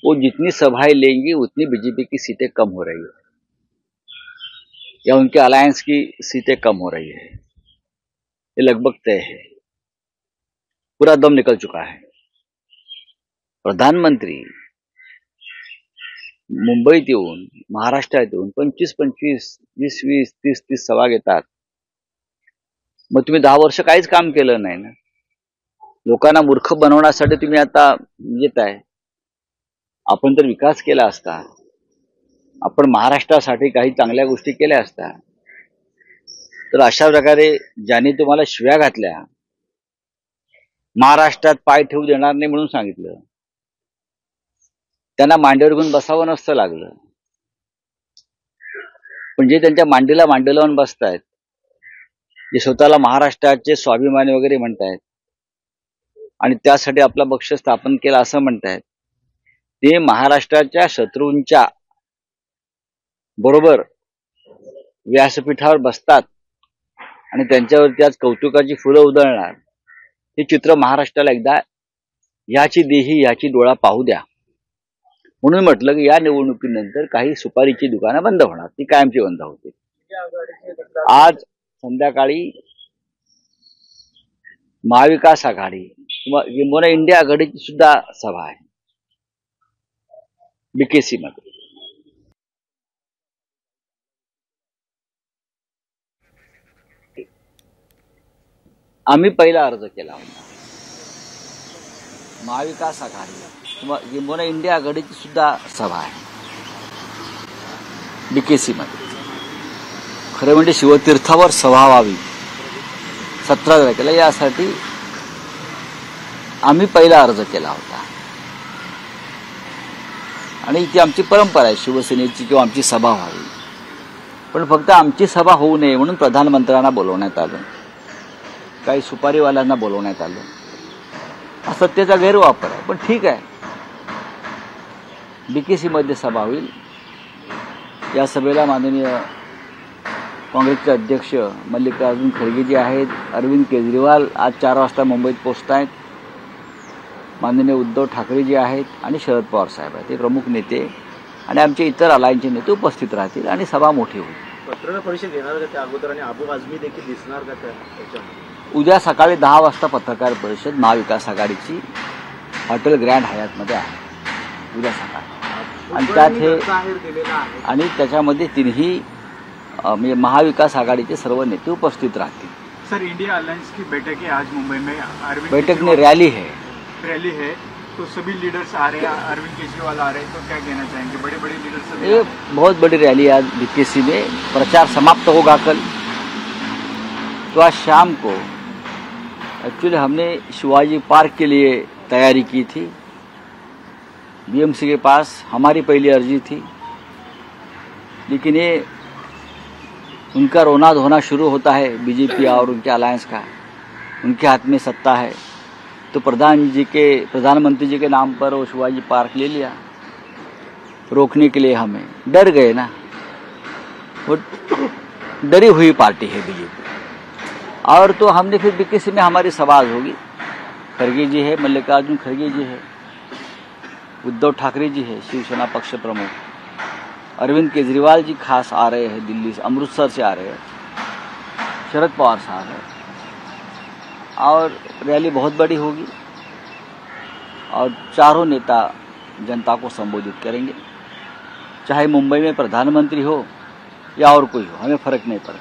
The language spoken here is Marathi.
वो जितनी सभाएं लेंगी उतनी बीजेपी की सीटें कम हो रही है या उनके अलायंस की सीटें कम हो रही है। ये लगभग तय है, पूरा दम निकल चुका है। प्रधानमंत्री मुंबईत येऊन महाराष्ट्रात येऊन 25-25, 20-20, 30-30 सभा घेतात। मग तुम्ही 10 वर्ष काहीच काम केलं नाही ना। लोकांना मूर्ख बनवण्यासाठी तुम्ही आता येताय। आपण तर विकास केला असता, आपण महाराष्ट्रासाठी काही चांगल्या गोष्टी केल्या असत्या, तर अशा प्रकारे ज्यांनी तुम्हाला शिव्या घातल्या, महाराष्ट्रात पाय ठेवू देणार नाही म्हणून सांगितलं, त्यांना मांडीवर घेऊन बसावं नसतं लागलं। पण जे त्यांच्या मांडीला मांडी लावून बसतायत, जे स्वतःला महाराष्ट्राचे स्वाभिमानी वगैरे म्हणतायत आणि त्यासाठी आपला पक्ष स्थापन केला असं म्हणतायत, ते महाराष्ट्राच्या शत्रूंच्या बरोबर व्यासपीठावर बसतात आणि त्यांच्यावरती आज कौतुकाची फुलं उधळणार। हे चित्र महाराष्ट्राला एकदा याची देही याची डोळा पाहू द्या। म्हणून म्हटलं की या निवडणुकीनंतर काही सुपारीची दुकानं बंद होणार, ती कायमची बंद होतील। आज संध्याकाळी महाविकास आघाडी किंवा इंडिया आघाडीची सुद्धा सभा आहे बीकेसी मध्ये। आम्ही पहिला अर्ज केला होता। महाविकास आघाडी किंवा इंडिया आघाडीची सुद्धा सभा आहे बीकेसी मध्ये। खरं म्हणजे शिवतीर्थावर सभा व्हावी 17 तारखेला, यासाठी आम्ही पहिला अर्ज केला होता आणि ती आमची परंपरा आहे शिवसेनेची किंवा आमची सभा व्हावी। पण फक्त आमची सभा होऊ नये म्हणून प्रधानमंत्र्यांना बोलवण्यात आलं, काही सुपारीवाल्यांना बोलवण्यात आलं। हा सत्तेचा गैरवापर आहे, पण ठीक आहे, बीकेसी मध्ये सभा होईल। या सभेला माननीय काँग्रेसचे अध्यक्ष मल्लिकार्जुन खरगे जी आहेत, अरविंद केजरीवाल आज 4 वाजता मुंबईत पोहोचतायत, माननीय उद्धव ठाकरे जी आहेत आणि शरद पवार साहेब आहेत, ते प्रमुख नेते आणि आमचे इतर अलायन्सचे नेते उपस्थित राहतील आणि सभा मोठी होईल। पत्रकार परिषद घेणार का त्या अगोदर आणि अबू आझमी देखील दिसणार का त्याच्यामध्ये? उद्या सकाळी 10 वाजता पत्रकार परिषद महाविकास आघाडीची हॉटेल ग्रँड हयातमध्ये आहे उद्या सकाळी, आणि त्यात हे आणि त्याच्यामध्ये तिन्ही महाविकास आघाडीचे सर्व नेते उपस्थित राहतील। सर, इंडिया अलायंस की बैठक है आज मुंबई में। बैठक में रैली है तो सभी लीडर्स आ रहे हैं, अरविंद केजरीवाल आ रहे हैं, तो क्या कहना चाहेंगे? बड़े बड़े लीडर्स। ये बहुत बड़ी रैली आज बीकेसी में, प्रचार समाप्त होगा कल। तो आज शाम को एक्चुअली हमने शिवाजी पार्क के लिए तैयारी की थी, बीएमसी के पास हमारी पहली अर्जी थी, लेकिन ये उनका रोना धोना शुरू होता है बीजेपी और उनके अलायंस का, उनके हाथ में सत्ता है, तो प्रधानमंत्री जी के नाम पर वो शिवाजी पार्क ले लिया रोकने के लिए। हमें डर गए ना, वो डरी हुई पार्टी है बीजेपी। और तो हमने फिर बीकेसी में हमारी सभा होगी, खरगे जी है, मल्लिकार्जुन खरगे जी है, उद्धव ठाकरे जी है शिवसेना पक्ष प्रमुख, अरविंद केजरीवाल जी खास आ रहे हैं दिल्ली से, अमृतसर से आ रहे हैं, शरद पवार साहब है, और रैली बहुत बड़ी होगी और चारों नेता जनता को संबोधित करेंगे। चाहे मुंबई में प्रधानमंत्री हो या और कोई हो, हमें फर्क नहीं पड़ता।